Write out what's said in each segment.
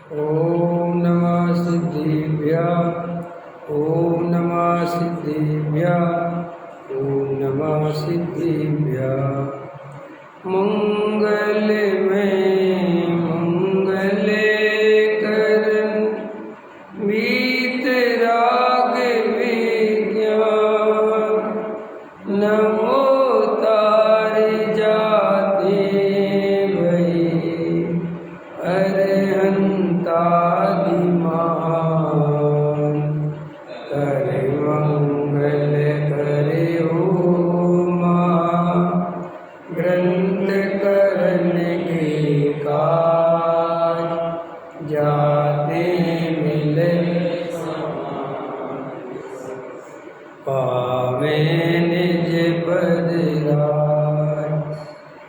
ॐ नमः सिद्धिभ्यः ॐ नमः सिद्धिभ्यः ॐ नमः सिद्धिभ्यः। मंगल में मंगल करन वीतराग विज्ञान नमो तार जाते भई अरहंतादिमान करे मंगल करे ओमा ग्रंथ करने के काज जाते मिले पावे निज पद राज।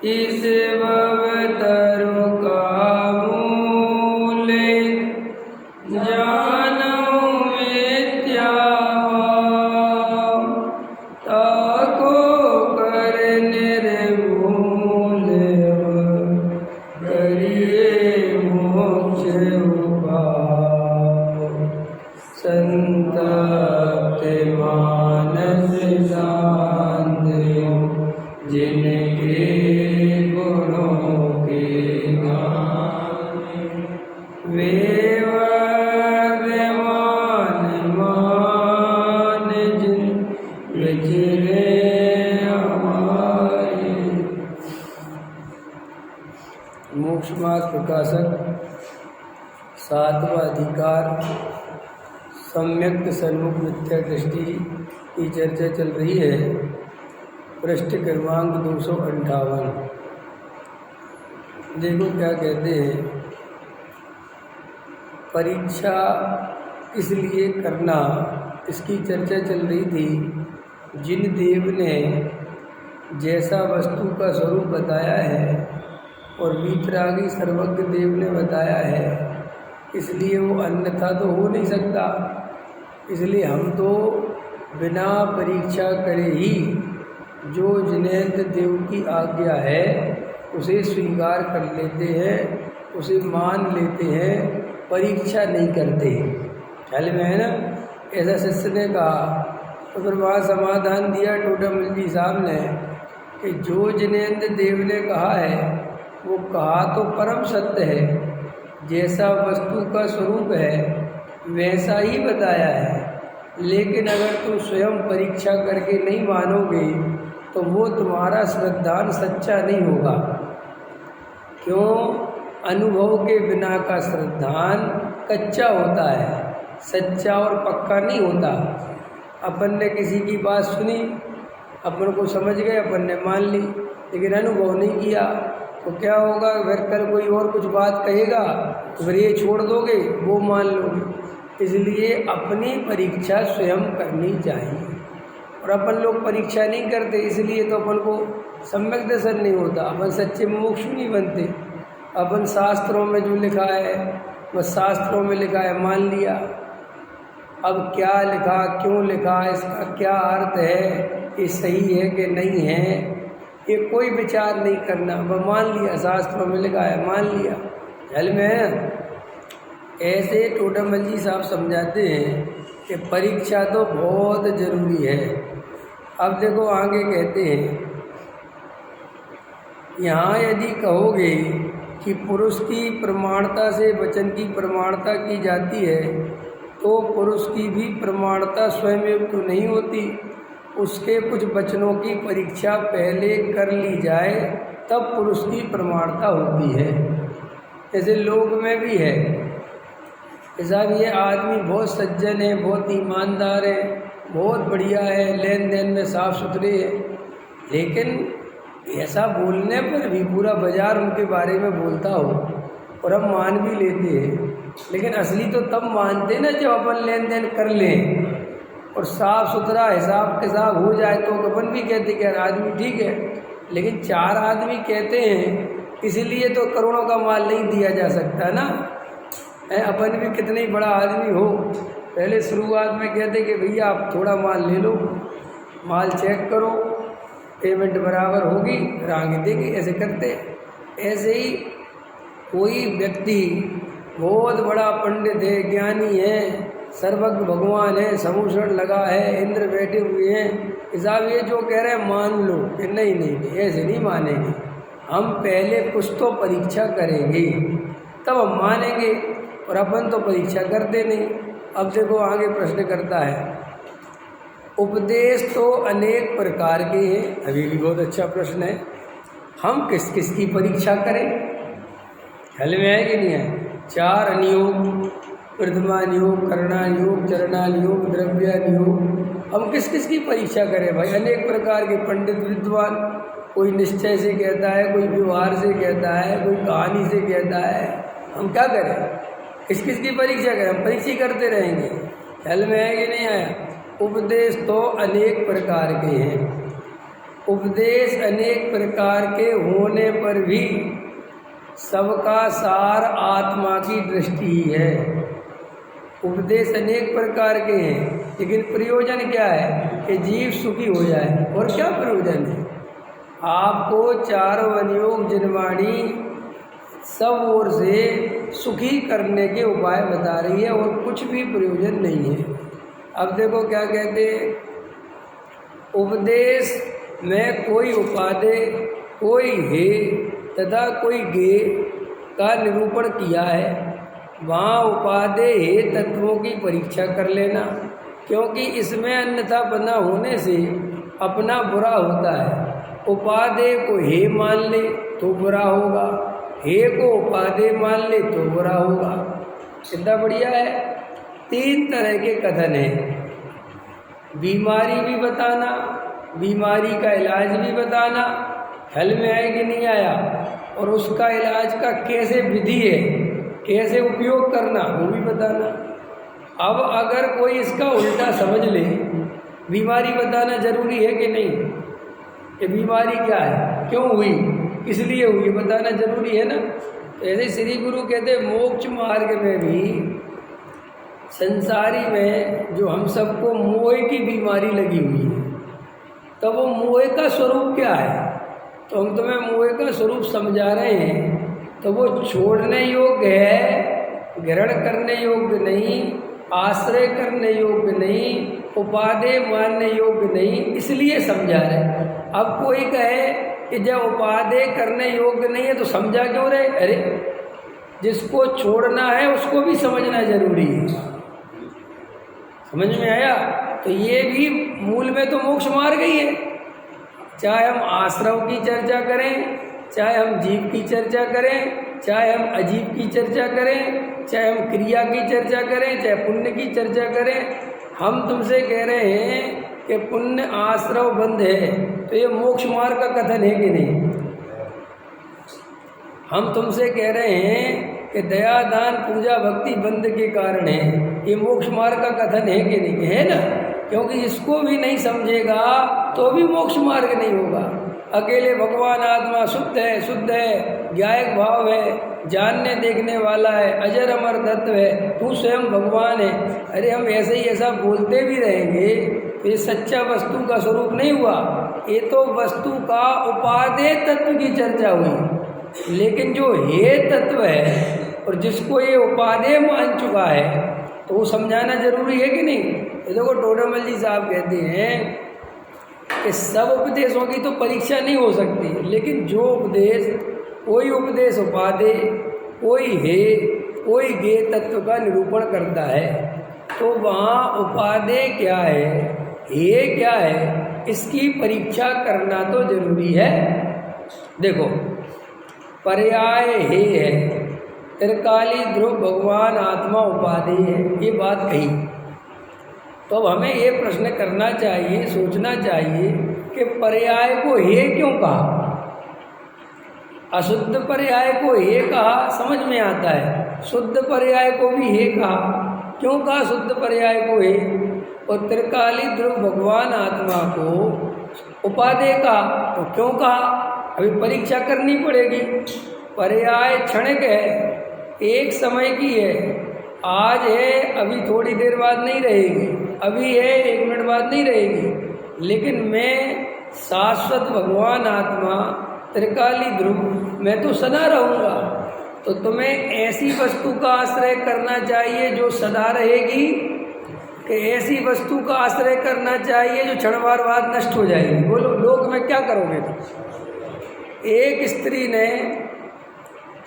इस भवतरु का मूल जानऊ मिथ्याभाव ताको कर निर्मूल करिए मोक्ष उपाय। संतप्त मानस शांत जिनके गुणों के गान वे वर्धमान मान जिन विचरे हमारे। मोक्ष मार्ग प्रकाशक सातवां अधिकार सम्यक सन्मुख मिथ्या दृष्टि की चर्चा चल रही है। पृष्ठ क्रमांक 258। देखो क्या कहते हैं, परीक्षा इसलिए करना, इसकी चर्चा चल रही थी। जिन देव ने जैसा वस्तु का स्वरूप बताया है और वीतरागी सर्वज्ञ देव ने बताया है, इसलिए वो अन्यथा तो हो नहीं सकता। इसलिए हम तो बिना परीक्षा करे ही जो जिनेंद्र देव की आज्ञा है उसे स्वीकार कर लेते हैं, उसे मान लेते हैं, परीक्षा नहीं करते। ख्याल में है ना? ऐसा शिष्य ने कहा तो फिर वहाँ समाधान दिया टोडामल जी साहब ने कि जो जिनेंद्र देव ने कहा है वो कहा तो परम सत्य है, जैसा वस्तु का स्वरूप है वैसा ही बताया है। लेकिन अगर तुम स्वयं परीक्षा करके नहीं मानोगे तो वो तुम्हारा श्रद्धान सच्चा नहीं होगा। क्यों? अनुभव के बिना का श्रद्धान कच्चा होता है, सच्चा और पक्का नहीं होता। अपन ने किसी की बात सुनी, अपन को समझ गए, अपन ने मान ली, लेकिन अनुभव नहीं किया तो क्या होगा? फिर कल कोई और कुछ बात कहेगा तो फिर ये छोड़ दोगे, वो मान लोगे। इसलिए अपनी परीक्षा स्वयं करनी चाहिए। और अपन लोग परीक्षा नहीं करते, इसलिए तो अपन को सम्यक दर्शन नहीं होता, अपन सच्चे मुमुक्षु नहीं बनते। अपन शास्त्रों में जो लिखा है बस शास्त्रों में लिखा है मान लिया। अब क्या लिखा, क्यों लिखा, इसका क्या अर्थ है, ये सही है कि नहीं है, ये कोई विचार नहीं करना, वह मान लिया, शास्त्रों में लिखा है मान लिया। ख्याल में है? ऐसे टोडामल जी साहब समझाते हैं कि परीक्षा तो बहुत ज़रूरी है। अब देखो आगे कहते हैं, यहाँ यदि कहोगे कि पुरुष की प्रमाणता से वचन की प्रमाणता की जाती है तो पुरुष की भी प्रमाणता स्वयं तो नहीं होती, उसके कुछ वचनों की परीक्षा पहले कर ली जाए तब पुरुष की प्रमाणता होती है। ऐसे लोग में भी है, साहब ये आदमी बहुत सज्जन है, बहुत ईमानदार है, बहुत बढ़िया है, लेन देन में साफ सुथरे है, लेकिन ऐसा बोलने पर भी पूरा बाजार उनके बारे में बोलता हो और हम मान भी लेते हैं। लेकिन असली तो तब मानते ना जब अपन लेन देन कर लें और साफ सुथरा हिसाब किताब हो जाए तो अपन भी कहते कि यार आदमी ठीक है। लेकिन चार आदमी कहते हैं इसीलिए तो करोड़ों का माल नहीं दिया जा सकता ना। अपन भी कितने ही बड़ा आदमी हो, पहले शुरुआत में कहते कि भैया आप थोड़ा माल ले लो, माल चेक करो, पेमेंट बराबर होगी फिर आगे देंगे, ऐसे करते। ऐसे ही कोई व्यक्ति बहुत बड़ा पंडित है, ज्ञानी है, सर्वज्ञ भगवान है, समूषण लगा है, इंद्र बैठे हुए हैं, साहब ये जो कह रहे हैं मान लो। कि नहीं नहीं नहीं, ऐसे नहीं मानेंगे, हम पहले कुछ तो परीक्षा करेंगे तब हम मानेंगे, और अपन तो परीक्षा करते नहीं। अब देखो आगे प्रश्न करता है, उपदेश तो अनेक प्रकार के हैं। अभी भी बहुत अच्छा प्रश्न है, हम किस किस की परीक्षा करें? ख्याल में है कि नहीं है? 4 नियोग, प्रथमान योग, करणान योग, चरणान योग, द्रव्यान योग। हम किस किस की परीक्षा करें भाई? अनेक प्रकार के पंडित विद्वान, कोई निश्चय से कहता है, कोई व्यवहार से कहता है, कोई कहानी से कहता है। हम क्या करें? किस किस की परीक्षा करें? हम परीक्षा करते रहेंगे। ख्याल में है कि नहीं आया? उपदेश तो अनेक प्रकार के हैं। उपदेश अनेक प्रकार के होने पर भी सबका सार आत्मा की दृष्टि है। उपदेश अनेक प्रकार के हैं, लेकिन प्रयोजन क्या है? कि जीव सुखी हो जाए। और क्या प्रयोजन है? आपको चारों अनुयोग जिनवाणी सब ओर से सुखी करने के उपाय बता रही है, और कुछ भी प्रयोजन नहीं है। अब देखो क्या कहते हैं, उपदेश में कोई उपादेय, कोई हे तथा कोई गे का निरूपण किया है। वहाँ उपादेय हे तत्वों की परीक्षा कर लेना, क्योंकि इसमें अन्यथा बना होने से अपना बुरा होता है। उपादेय को हे मान ले तो बुरा होगा, हे को उपादेय मान ले तो बुरा होगा। कितना बढ़िया है। 3 तरह के कथन हैं, बीमारी भी बताना, बीमारी का इलाज भी बताना, हल में आए कि नहीं आया, और उसका इलाज का कैसे विधि है, कैसे उपयोग करना, वो भी बताना। अब अगर कोई इसका उल्टा समझ ले, बीमारी बताना जरूरी है कि नहीं? कि बीमारी क्या है, क्यों हुई, किस लिए हुई, बताना जरूरी है ना। ऐसे श्री गुरु कहते मोक्ष मार्ग में भी संसारी में जो हम सबको मोह की बीमारी लगी हुई है, तो वो मोह का स्वरूप क्या है? तो हम तुम्हें मोह का स्वरूप समझा रहे हैं। तो वो छोड़ने योग्य है, ग्रहण करने योग्य नहीं, आश्रय करने योग्य नहीं, उपादेय मानने योग्य नहीं, इसलिए समझा रहे। अब कोई कहे कि जब उपादेय करने योग्य नहीं है तो समझा क्यों रहे? अरे जिसको छोड़ना है उसको भी समझना जरूरी है। समझ में आया? तो ये भी मूल में तो मोक्ष मार्ग ही है। चाहे हम आश्रव की चर्चा करें, चाहे हम जीव की चर्चा करें, चाहे हम अजीब की चर्चा करें, चाहे हम क्रिया की चर्चा करें, चाहे पुण्य की चर्चा करें, हम तुमसे कह रहे हैं कि पुण्य आश्रव बंध है, तो ये मोक्ष मार्ग का कथन है कि नहीं? हम तुमसे कह रहे हैं कि दया दान पूजा भक्ति बंध के कारण है, ये मोक्ष मार्ग का कथन है कि नहीं? है ना। क्योंकि इसको भी नहीं समझेगा तो भी मोक्ष मार्ग नहीं होगा। अकेले भगवान आत्मा शुद्ध है, ज्ञायक भाव है, जानने देखने वाला है, अजर अमर तत्व है, तू स्वयं भगवान है। अरे हम ऐसे ही ऐसा बोलते भी रहेंगे तो ये सच्चा वस्तु का स्वरूप नहीं हुआ। ये तो वस्तु का उपादेय तत्व की चर्चा हुई, लेकिन जो हे तत्व है और जिसको ये उपादेय मान चुका है तो वो समझाना जरूरी है कि नहीं? ये देखो डोडामल जी साहब कहते हैं कि सब उपदेशों की तो परीक्षा नहीं हो सकती, लेकिन जो उपदेश, कोई उपदेश उपादेय, कोई हे, कोई गे तत्व का निरूपण करता है, तो वहाँ उपादेय क्या है, हे क्या है, इसकी परीक्षा करना तो जरूरी है। देखो पर्याय हे है, त्रिकाली ध्रुव भगवान आत्मा उपादेय है, ये बात कही। तो अब हमें ये प्रश्न करना चाहिए, सोचना चाहिए कि पर्याय को हे क्यों कहा? अशुद्ध पर्याय को हे कहा समझ में आता है, शुद्ध पर्याय को भी हे कहा। क्यों कहा शुद्ध पर्याय को हे? और त्रिकाली ध्रुव भगवान आत्मा को उपादेय कहा, तो क्यों कहा? अभी परीक्षा करनी पड़ेगी। पर्याय क्षणिक है, एक समय की है, आज है, अभी थोड़ी देर बाद नहीं रहेगी, अभी है, 1 मिनट बाद नहीं रहेगी। लेकिन मैं शाश्वत भगवान आत्मा त्रिकाली ध्रुव, मैं तो सदा रहूँगा। तो तुम्हें ऐसी वस्तु का आश्रय करना चाहिए जो सदा रहेगी, कि ऐसी वस्तु का आश्रय करना चाहिए जो क्षणभर बाद नष्ट हो जाएगी? बोलो, लोक में क्या करोगे तुम? एक स्त्री ने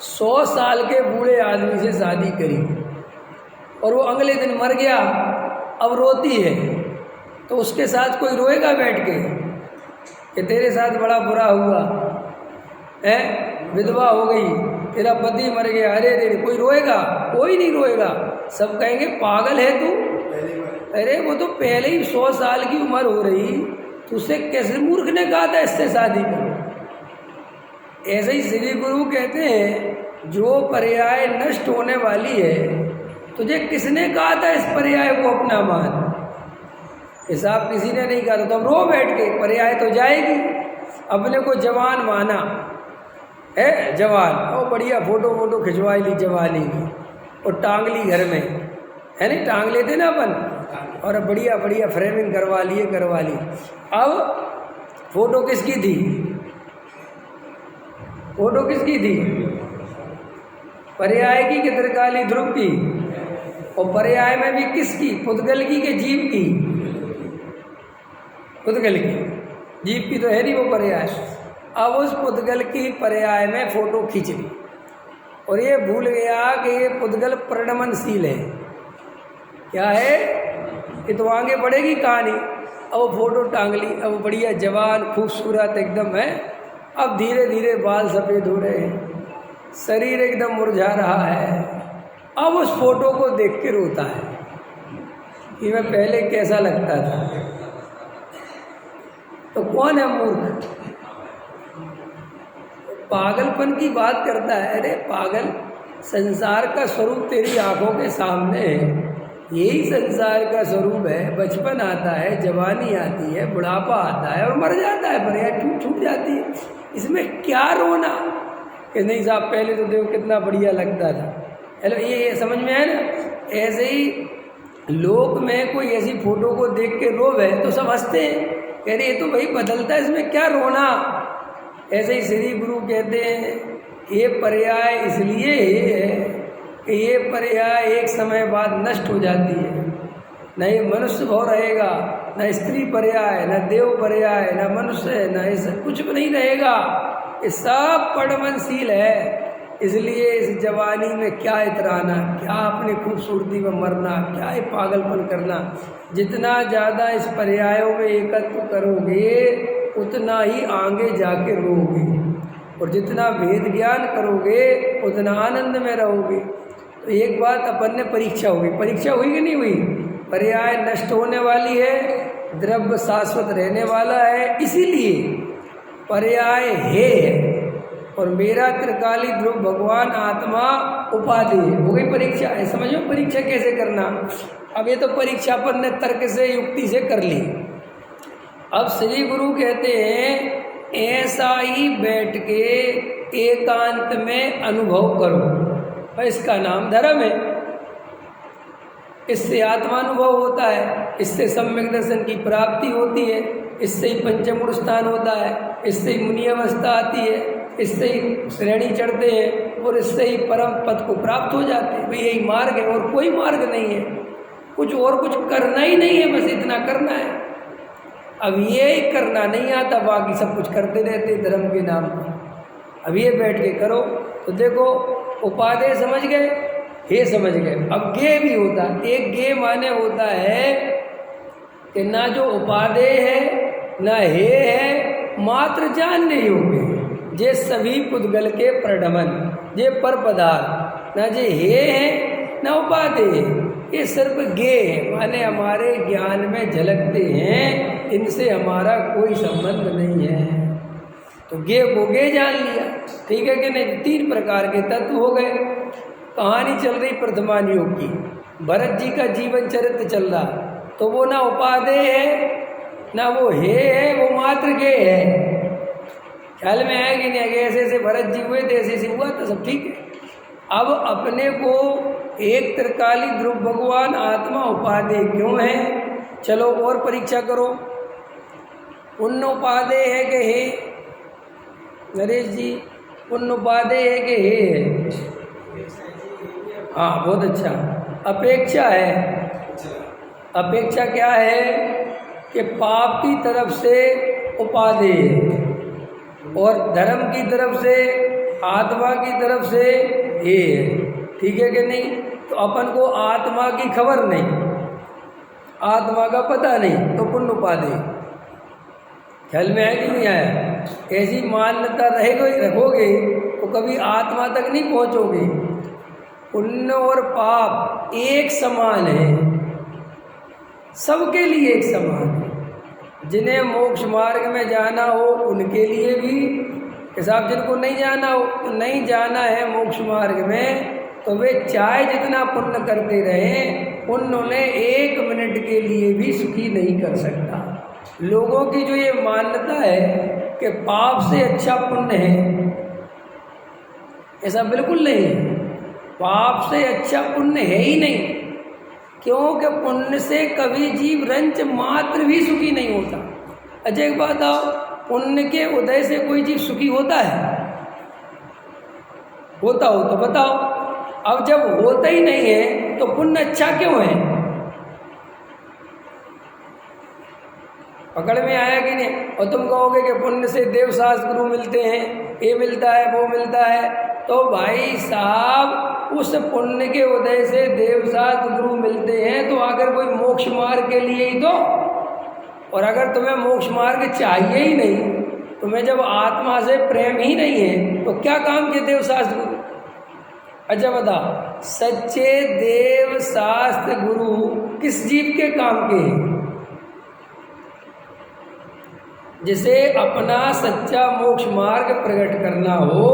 100 साल के बूढ़े आदमी से शादी करी और वो अगले दिन मर गया, अब रोती है, तो उसके साथ कोई रोएगा बैठ के कि तेरे साथ बड़ा बुरा हुआ है, विधवा हो गई, तेरा पति मर गया, अरे रे? कोई रोएगा? कोई नहीं रोएगा। सब कहेंगे पागल है तू, अरे वो तो पहले ही 100 साल की उम्र हो रही, तुझसे कैसे मूर्ख ने कहा था इससे शादी करो? ऐसे ही श्री गुरु कहते हैं जो पर्याय नष्ट होने वाली है, तुझे किसने कहा था इस पर्याय को अपना मान? हिसाब किसी ने नहीं कहा था, तो अब रो बैठ के, पर्याय तो जाएगी। अपने को जवान माना है, जवान, और बढ़िया फोटो खिंचवा ली जवानी की और टांग ली घर में, है नहीं? टांग लेते ना अपन, और बढ़िया फ्रेमिंग करवा ली। अब फोटो किसकी थी? फोटो किसकी थी? पर्याय की कि त्रिकाली ध्रुव की? और पर्याय में भी किसकी? पुद्गल की कि जीव की? पुद्गल की। जीव की तो है नहीं वो पर्याय। अब उस पुद्गल की पर्याय में फोटो खींच ली और ये भूल गया कि ये पुद्गल परिणमनशील है। क्या है? ये तो आगे बढ़ेगी कहानी। अब वो फोटो टांग ली, अब बढ़िया जवान खूबसूरत एकदम है। अब धीरे धीरे बाल सफ़ेद हो रहे हैं, शरीर एकदम मुरझा रहा है। अब उस फोटो को देख के रोता है कि मैं पहले कैसा लगता था। तो कौन है मूर्ख? पागलपन की बात करता है। अरे पागल, संसार का स्वरूप तेरी आंखों के सामने है, यही संसार का स्वरूप है। बचपन आता है, जवानी आती है, बुढ़ापा आता है और मर जाता है, पर्याय छूट जाती है। इसमें क्या रोना कि नहीं साहब पहले तो देखो कितना बढ़िया लगता था। हेलो, ये समझ में है ना? ऐसे ही लोक में कोई ऐसी फोटो को देख के रोवे तो सब हंसते हैं, कह रहे ये तो भाई बदलता है, इसमें क्या रोना। ऐसे ही श्री गुरु कहते हैं ये पर्याय इसलिए है कि ये पर्याय एक समय बाद नष्ट हो जाती है। न ये मनुष्य भाव रहेगा, न स्त्री पर्याय, न देव पर्याय, न मनुष्य, न ऐसा कुछ भी नहीं रहेगा। ये सब परिणमनशील है। इसलिए इस जवानी में क्या इतराना, क्या अपनी खूबसूरती में मरना, क्या ये पागलपन करना। जितना ज़्यादा इस पर्यायों में एकत्व करोगे उतना ही आगे जाके रोगे, और जितना वेद ज्ञान करोगे उतना आनंद में रहोगे। तो एक बात अपन ने परीक्षा होगी, परीक्षा हुई कि नहीं हुई? पर्याय नष्ट होने वाली है, द्रव्य शाश्वत रहने वाला है, इसीलिए पर्याय है। और मेरा त्रिकाली ध्रुव भगवान आत्मा उपाधि हो गई परीक्षा। है समझो परीक्षा कैसे करना। अब ये तो परीक्षा अपन ने तर्क से युक्ति से कर ली। अब श्री गुरु कहते हैं ऐसा ही बैठ के एकांत में अनुभव करो, इसका नाम धर्म है। इससे आत्मानुभव होता है, इससे सम्यक दर्शन की प्राप्ति होती है, इससे ही पंचमूढ़ स्थान होता है, इससे ही मुनि अवस्था आती है, इससे ही श्रेणी चढ़ते हैं और इससे ही परम पद को प्राप्त हो जाते हैं। भाई यही मार्ग है और कोई मार्ग नहीं है, कुछ करना ही नहीं है, बस इतना करना है। अब ये करना नहीं आता, बाकी सब कुछ करते रहते धर्म के नाम पर। अब ये बैठ के करो तो देखो उपादेय समझ गए, हे समझ गए। अब गे भी होता है, एक गे माने होता है कि ना जो उपादेय है ना हे है, मात्र जानने योग्य जे सभी पुद्गल के प्रडमन, जे पर पदार्थ, ना जे हे है ना उपादेय है, ये सिर्फ गे है, माने हमारे ज्ञान में झलकते हैं, इनसे हमारा कोई संबंध नहीं है। तो गे को गे जान लिया, ठीक है कि नहीं? 3 प्रकार के तत्व हो गए। कहानी चल रही प्रथमान योग की, भरत जी का जीवन चरित्र चल रहा, तो वो ना उपादेय है ना वो है, वो मात्र गे है। ख्याल में आया कि नहीं? ऐसे ऐसे भरत जी हुए थे, ऐसे ऐसे हुआ तो सब ठीक है। अब अपने को एक त्रिकाली ध्रुव भगवान आत्मा उपादेय क्यों है? चलो और परीक्षा करो। पुण्य उपादेय है कि हे? नरेश जी पुण्य उपादेय है कि हे? हाँ, बहुत अच्छा। अपेक्षा है। अपेक्षा क्या है कि पाप की तरफ से उपादेय है और धर्म की तरफ से, आत्मा की तरफ से ये है। ठीक है कि नहीं? तो अपन को आत्मा की खबर नहीं, आत्मा का पता नहीं, तो पुण्य उपादेय। ख्याल में है कि नहीं आया? ऐसी मान्यता रखोगे तो कभी आत्मा तक नहीं पहुंचोगे। पुण्य और पाप एक समान है, सबके लिए एक समान है। जिन्हें मोक्ष मार्ग में जाना हो उनके लिए भी, साहब जिनको नहीं जाना हो, नहीं जाना है मोक्ष मार्ग में, तो वे चाहे जितना पुण्य करते रहें, पुण्य उन्हें 1 मिनट के लिए भी सुखी नहीं कर सकता। लोगों की जो ये मान्यता है कि पाप से अच्छा पुण्य है, ऐसा बिल्कुल नहीं है। पाप से अच्छा पुण्य है ही नहीं, क्योंकि पुण्य से कभी जीव रंच मात्र भी सुखी नहीं होता। अच्छा एक बात आओ, पुण्य के उदय से कोई जीव सुखी होता है? होता हो तो बताओ। अब जब होता ही नहीं है तो पुण्य अच्छा क्यों है? पकड़ में आया कि नहीं? और तुम कहोगे कि पुण्य से देवशास्त्र गुरु मिलते हैं, ये मिलता है, वो मिलता है। तो भाई साहब, उस पुण्य के उदय से देवशास्त्र गुरु मिलते हैं तो अगर कोई मोक्ष मार्ग के लिए ही तो, और अगर तुम्हें मोक्ष मार्ग चाहिए ही नहीं, तुम्हें जब आत्मा से प्रेम ही नहीं है, तो क्या काम के देवशास्त्र गुरु? अच्छा बता, सच्चे देव शास्त्र गुरु किस जीव के काम के हैं? जिसे अपना सच्चा मोक्ष मार्ग प्रकट करना हो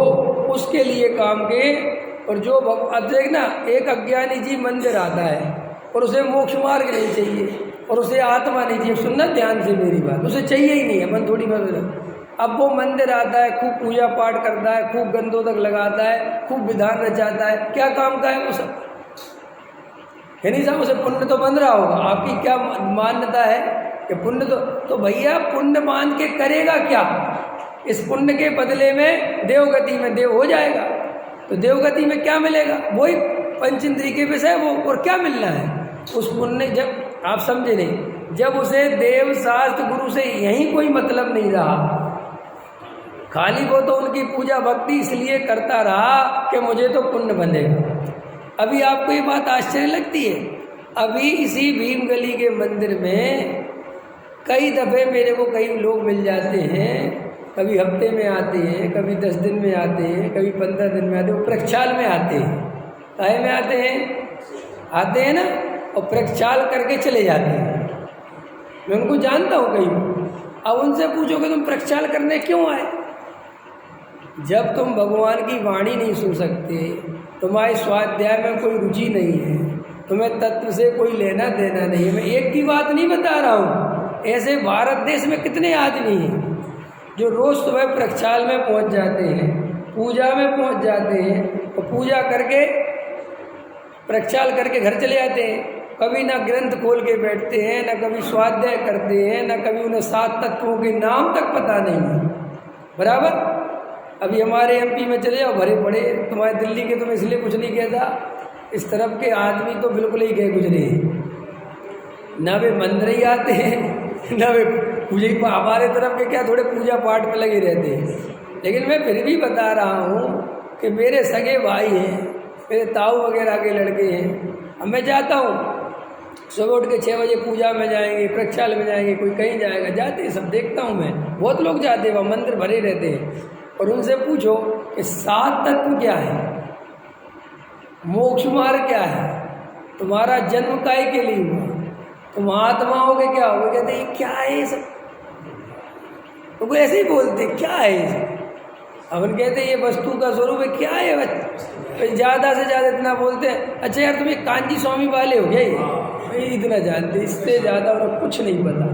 उसके लिए काम के। और जो अब देख ना, एक अज्ञानी जीव मंदिर आता है और उसे मोक्ष मार्ग नहीं चाहिए और उसे आत्मा नहीं चाहिए। सुनना ध्यान से मेरी बात, उसे चाहिए ही नहीं है, मन थोड़ी बात। अब वो मंदिर आता है, खूब पूजा पाठ करता है, खूब गंधोदक लगाता है, खूब विधान रचाता है, क्या काम का है वो सब? है नहीं साहब, उसे पुण्य तो बन रहा होगा। आपकी क्या मान्यता है कि पुण्य तो भैया पुण्य मान के करेगा क्या? इस पुण्य के बदले में देवगति में देव हो जाएगा। तो देवगति में क्या मिलेगा? वही पंचेंद्रिय के विषय वो, और क्या मिलना है उस पुण्य? जब आप समझे नहीं, जब उसे देव शास्त्र गुरु से यही कोई मतलब नहीं रहा, खाली वो तो उनकी पूजा भक्ति इसलिए करता रहा कि मुझे तो पुण्य बनेगा। अभी आपको ये बात आश्चर्य लगती है, अभी इसी भीम गली के मंदिर में कई दफ़े मेरे को कई लोग मिल जाते हैं। कभी हफ्ते में आते हैं, कभी 10 दिन में आते हैं, कभी 15 दिन में आते हैं, वो प्रक्षाल में आते हैं। काहे में आते हैं ना, और प्रक्षाल करके चले जाते हैं। मैं उनको जानता हूँ कई। अब उनसे पूछो कि तुम प्रक्षाल करने क्यों आए? जब तुम भगवान की वाणी नहीं सुन सकते, तुम्हारे स्वाध्याय में कोई रुचि नहीं है, तुम्हें तत्व से कोई लेना देना नहीं है। मैं एक की बात नहीं बता रहा हूँ, ऐसे भारत देश में कितने आदमी हैं जो रोज़ सुबह प्रक्षाल में पहुँच जाते हैं, पूजा में पहुँच जाते हैं, और पूजा करके प्रक्षाल करके घर चले जाते हैं। कभी ना ग्रंथ खोल के बैठते हैं, ना कभी स्वाध्याय करते हैं, ना कभी उन्हें 7 तत्वों के नाम तक पता नहीं है। बराबर? अभी हमारे एमपी में चले जाओ, भरे पड़े। तुम्हारे दिल्ली के तो मैं इसलिए कुछ नहीं कहता, इस तरफ के आदमी तो बिल्कुल ही गए गुजरे हैं, ना वे मंदिर ही आते हैं, ना वे पूजा ही। हमारे तरफ के क्या थोड़े पूजा पाठ में लगे रहते हैं। लेकिन मैं फिर भी बता रहा हूँ कि मेरे सगे भाई हैं, मेरे ताऊ वगैरह के लड़के हैं। अब मैं जाता हूँ, सुबह उठ के 6 बजे पूजा में जाएंगे, प्रक्षाल में जाएंगे, कोई कहीं जाएगा, जाते हैं सब देखता हूँ मैं। बहुत लोग जाते हैं, वहाँ मंदिर भरे रहते हैं। और उनसे पूछो कि 7 तत्व क्या है, मोक्ष मार्ग क्या है, तुम्हारा जन्म काय के लिए हुआ, तुम आत्मा हो के क्या हो? कहते हैं क्या है ये सब? तो कोई ऐसे ही बोलते क्या है ये सब? अपन कहते हैं ये वस्तु का स्वरूप है, क्या है? ज़्यादा से ज़्यादा इतना बोलते हैं, अच्छा यार तुम ये कांची स्वामी वाले हो गए, इतना जानते, इससे ज़्यादा उन्हें कुछ नहीं पता।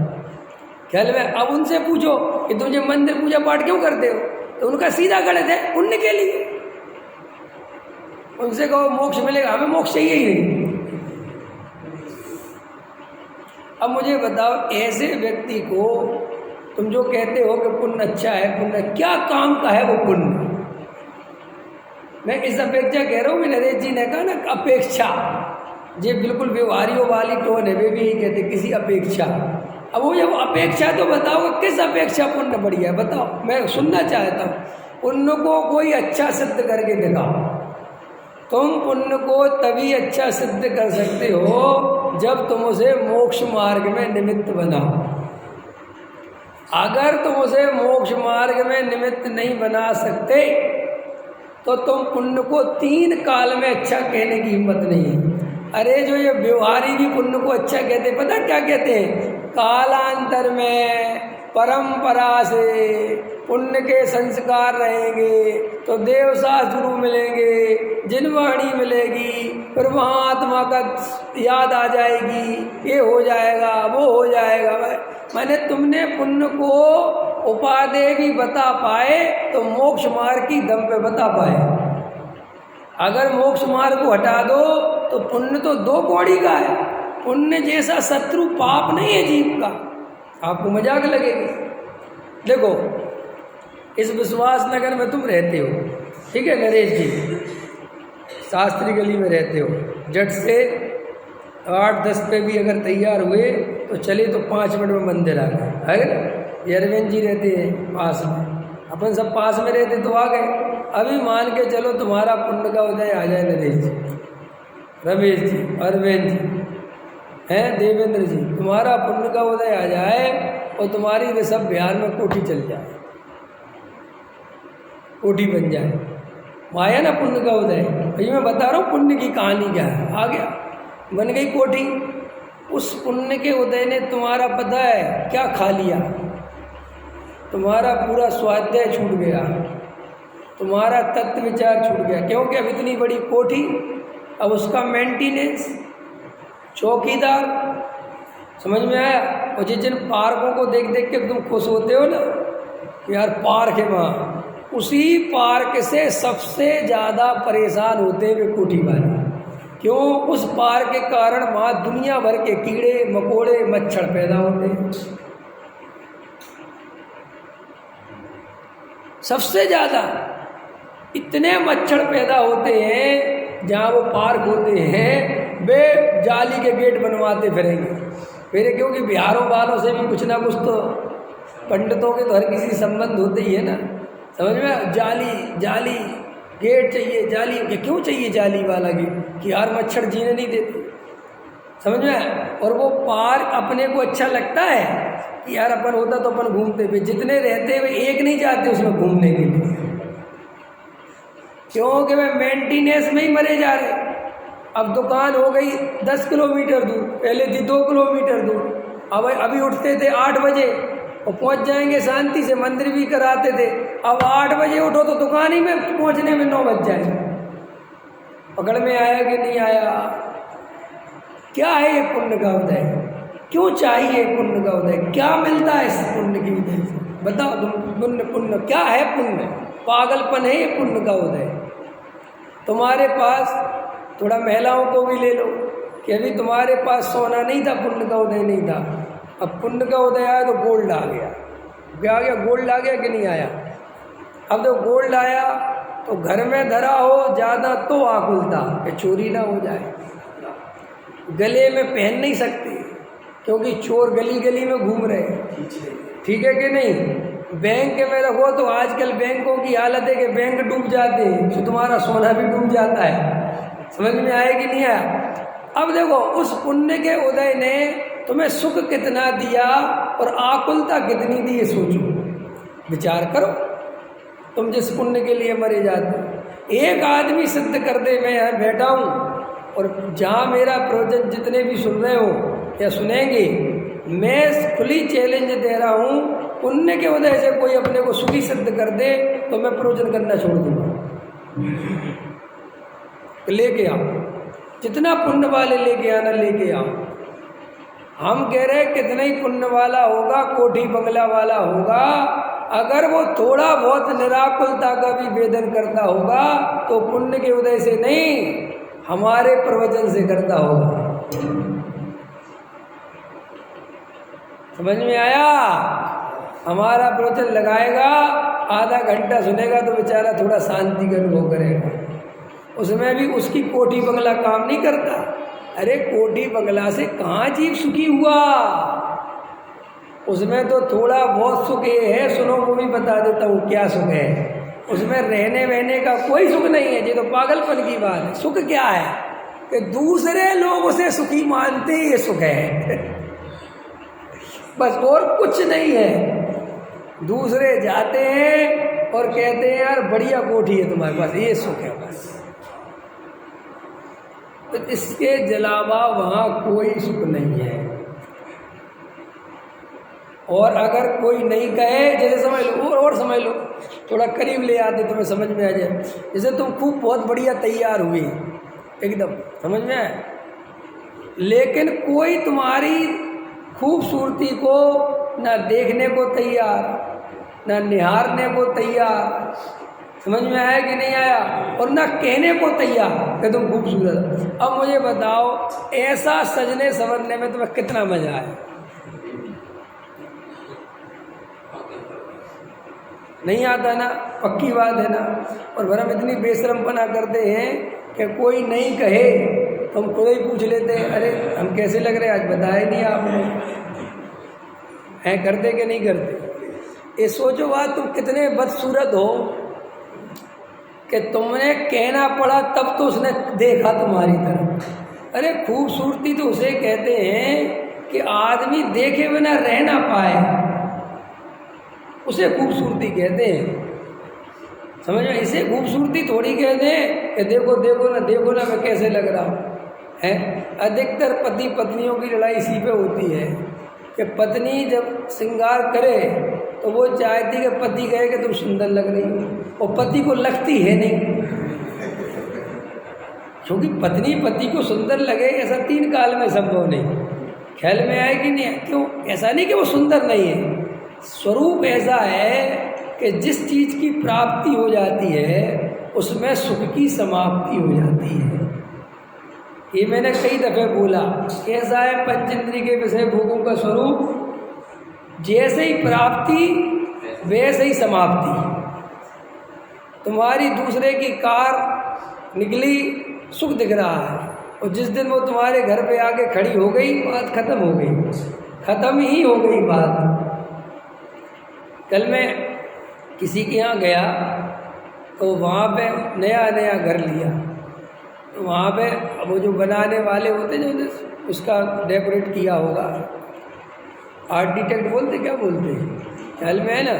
ख्याल में? अब उनसे पूछो कि तुम जब मंदिर पूजा पाठ क्यों करते हो, तो उनका सीधा गलत है, पुण्य के लिए। उनसे कहो मोक्ष मिलेगा, हमें मोक्ष चाहिए ही नहीं। अब मुझे बताओ, ऐसे व्यक्ति को तुम जो कहते हो कि पुण्य अच्छा है, पुण्य क्या काम का है वो पुण्य? मैं इस अपेक्षा कह रहा हूँ कि नरेश जी ने कहा ना अपेक्षा, ये बिल्कुल व्यवहारियों वाली टोन है, वे भी यही कहते किसी अपेक्षा। अब वो जब अपेक्षा तो बताओ किस अपेक्षा पुण्य बढ़िया है बताओ, मैं सुनना चाहता हूँ। पुण्य को कोई अच्छा सिद्ध करके दिखाओ। तुम पुण्य को तभी अच्छा सिद्ध कर सकते हो जब तुम उसे मोक्ष मार्ग में निमित्त बनाओ। अगर तुम उसे मोक्ष मार्ग में निमित्त नहीं बना सकते तो तुम पुण्य को 3 काल में अच्छा कहने की हिम्मत नहीं है। अरे जो ये व्यवहारी भी पुण्य को अच्छा कहते, पता क्या कहते हैं? कालांतर में परंपरा से पुण्य के संस्कार रहेंगे तो देव शास्त्र मिलेंगे, जिनवाणी मिलेगी, फिर वहाँ आत्मा का याद आ जाएगी, ये हो जाएगा वो हो जाएगा। मैंने तुमने पुण्य को उपादेय भी बता पाए तो मोक्ष मार्ग की दम पे बता पाए। अगर मोक्ष मार्ग को हटा दो तो पुण्य तो 2 कौड़ी का है। पुण्य जैसा शत्रु पाप नहीं है जीव का। आपको मजाक लगेगी। देखो इस विश्वास नगर में तुम रहते हो, ठीक है नरेश जी, शास्त्री गली में रहते हो, जट से 8-10 पे भी अगर तैयार हुए तो चले तो 5 मिनट में मंदिर आ गए, है ना? ये अरविंद जी रहते हैं पास में, अपन सब पास में रहते तो आ गए। अभी मान के चलो तुम्हारा पुण्य का उदय आ जाए नरेश जी, रमेश जी, अरविंद जी हैं, देवेंद्र जी, तुम्हारा पुण्य का उदय आ जाए और तुम्हारी वे सब बिहार में कोठी चल जाए, कोठी बन जाए। आया ना पुण्य का उदय। भाई मैं बता रहा हूँ पुण्य की कहानी क्या है। आ गया, बन गई कोठी। उस पुण्य के उदय ने तुम्हारा पता है क्या खा लिया? तुम्हारा पूरा स्वाध्याय छूट गया, तुम्हारा तत्व विचार छूट गया। क्योंकि अब इतनी बड़ी कोठी, अब उसका मेंटेनेंस, चौकीदार, समझ में आया? और जिन पार्कों को देख देख के तुम खुश होते हो ना कि यार पार्क है वहाँ, उसी पार्क से सबसे ज़्यादा परेशान होते हैं वे कोठी वाले। क्यों? उस पार्क के कारण वहाँ दुनिया भर के कीड़े मकोड़े मच्छर पैदा होते हैं। सबसे ज़्यादा इतने मच्छर पैदा होते हैं जहाँ वो पार्क होते हैं, वे जाली के गेट बनवाते फिरेंगे। फिर क्योंकि बिहारों वालों से भी कुछ ना कुछ तो पंडितों के तो हर किसी संबंध होते ही है ना, समझ में? जाली गेट चाहिए, जाली क्यों चाहिए जाली वाला गेट? कि यार मच्छर जीने नहीं देते, समझ में? और वो पार्क अपने को अच्छा लगता है कि यार अपन होता तो अपन घूमते भी, जितने रहते वे एक नहीं जाते उसमें घूमने के लिए, क्योंकि वे मेंटेनेंस में ही मरे जा रहे। अब दुकान हो गई 10 किलोमीटर दूर, पहले थी 2 किलोमीटर दूर। अब अभी उठते थे 8 बजे और पहुंच जाएंगे शांति से, मंदिर भी कराते थे। अब 8 बजे उठो तो दुकान ही में पहुंचने में 9 बज जाए। पकड़ में आया कि नहीं आया? क्या है ये पुण्य का उदय? क्यों चाहिए पुण्य का उदय? क्या मिलता है इस पुण्य की उदय से? बताओ तुम। पुण्य क्या है? पुण्य पागलपन है ये पुण्य का उदय। तुम्हारे पास थोड़ा महिलाओं को भी ले लो कि अभी तुम्हारे पास सोना नहीं था, पुण्य का उदय नहीं था। अब पुण्य का उदय आया तो गोल्ड आ गया। क्या आ गया? गोल्ड आ गया कि नहीं आया? अब तो गोल्ड आया तो घर में धरा हो ज़्यादा तो आकुलता कि चोरी ना हो जाए। गले में पहन नहीं सकते क्योंकि चोर गली गली में घूम रहे हैं, ठीक है कि नहीं? बैंक में रखो तो आजकल बैंकों की हालत है कि बैंक डूब जाते हैं, तो तुम्हारा सोना भी डूब जाता है। समझ में आया कि नहीं आया? अब देखो उस पुण्य के उदय ने तुम्हें सुख कितना दिया और आकुलता कितनी दी, ये सोचो, विचार करो। तुम जिस पुण्य के लिए मरे जाते हो, एक आदमी सिद्ध कर दे मैं यहाँ बैठा हूँ और जहाँ मेरा प्रवचन जितने भी सुन रहे हो या सुनेंगे, मैं खुली चैलेंज दे रहा हूँ, पुण्य के वजह से कोई अपने को सुखी सिद्ध कर दे तो मैं प्रवचन करना छोड़ दूँगा। लेके आओ, जितना पुण्य वाले लेके आना लेके आओ। हम कह रहे हैं कितना ही पुण्य वाला होगा, कोठी बंगला वाला होगा, अगर वो थोड़ा बहुत निराकुलता का भी वेदन करता होगा तो पुण्य के उदय से नहीं, हमारे प्रवचन से करता होगा। समझ में आया? हमारा प्रवचन लगाएगा आधा घंटा सुनेगा तो बेचारा थोड़ा शांति का अनुभव करेगा। उसमें भी उसकी कोठी बंगला काम नहीं करता। अरे कोठी बंगला से कहाँ जीव सुखी हुआ, उसमें तो थोड़ा बहुत सुख ये है, सुनो वो भी बता देता हूँ क्या सुख है। उसमें रहने वहने का कोई सुख नहीं है, ये तो पागलपन की बात है। सुख क्या है कि दूसरे लोग उसे सुखी मानते ही ये सुख है बस, और कुछ नहीं है। दूसरे जाते हैं और कहते हैं यार बढ़िया कोठी है तुम्हारे पास, ये सुख है बस। तो इसके अलावा वहाँ कोई सुख नहीं है। और अगर कोई नहीं कहे, जैसे समझ लो और समझ लो, थोड़ा करीब ले आते तुम्हें समझ में आ जाए। जैसे तुम खूब बहुत बढ़िया तैयार हुए एकदम, समझ में आए, लेकिन कोई तुम्हारी खूबसूरती को ना देखने को तैयार, ना निहारने को तैयार, समझ में आया कि नहीं आया, और ना कहने को तैयार कि तुम खूबसूरत। अब मुझे बताओ ऐसा सजने संवरने में तुम्हें कितना मजा आया? नहीं आता ना, पक्की बात है ना। और भरम इतनी बेशरमपना करते हैं कि कोई नहीं कहे तो हम खुद ही पूछ लेते हैं, अरे हम कैसे लग रहे हैं आज, बताया नहीं आपने, हैं करते कि नहीं करते? ये सोचो बात, तुम कितने बदसूरत हो कि तुमने कहना पड़ा तब तो उसने देखा तुम्हारी तरफ। अरे खूबसूरती तो उसे कहते हैं कि आदमी देखे बिना रह ना पाए, उसे खूबसूरती कहते हैं। समझ में? इसे खूबसूरती थोड़ी कहते हैं कि देखो देखो ना मैं कैसे लग रहा हूँ, है। अधिकतर पति पत्नियों की लड़ाई इसी पे होती है कि पत्नी जब श्रृंगार करे तो वो चाहती कि पति कहे कि तुम सुंदर लग रही हो, और पति को लगती है नहीं। क्योंकि पत्नी पति को सुंदर लगे ऐसा तीन काल में संभव नहीं। ख्याल में आए कि नहीं? क्यों? ऐसा नहीं कि वो सुंदर नहीं है, स्वरूप ऐसा है कि जिस चीज़ की प्राप्ति हो जाती है उसमें सुख की समाप्ति हो जाती है। ये मैंने कई दफ़े बोला। कैसा है पंचेंद्रिय के विषय भोगों का स्वरूप? जैसे ही प्राप्ति वैसे ही समाप्ति। तुम्हारी दूसरे की कार निकली, सुख दिख रहा है, और जिस दिन वो तुम्हारे घर पे आके खड़ी हो गई, बात खत्म हो गई, खत्म ही हो गई बात। कल मैं किसी के यहाँ गया तो वहाँ पे नया नया घर लिया, तो वहाँ पे वो जो बनाने वाले होते जो उसका डेकोरेट किया होगा, आर्किटेक्ट बोलते क्या बोलते हैं, ख्याल में है ना।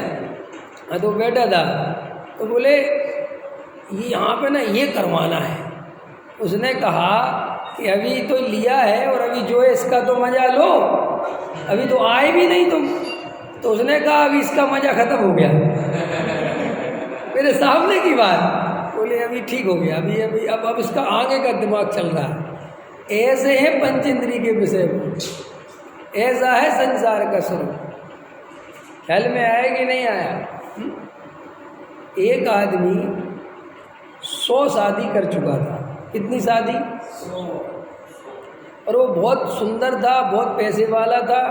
हाँ, तो बैठा था तो बोले ये यहाँ पे ना ये करवाना है। उसने कहा कि अभी तो लिया है और अभी जो है इसका तो मज़ा लो, अभी तो आए भी नहीं तुम। तो उसने कहा अभी इसका मज़ा ख़त्म हो गया मेरे सामने की बात। बोले अभी ठीक हो गया, अभी अब इसका आगे का दिमाग चल रहा है। ऐसे है पंचेंद्रिय के विषय में, ऐसा है संसार का स्वरूप। ख्याल में आया कि नहीं आया? एक आदमी 100 शादी कर चुका था। कितनी शादी? 100। और वो बहुत सुंदर था, बहुत पैसे वाला था,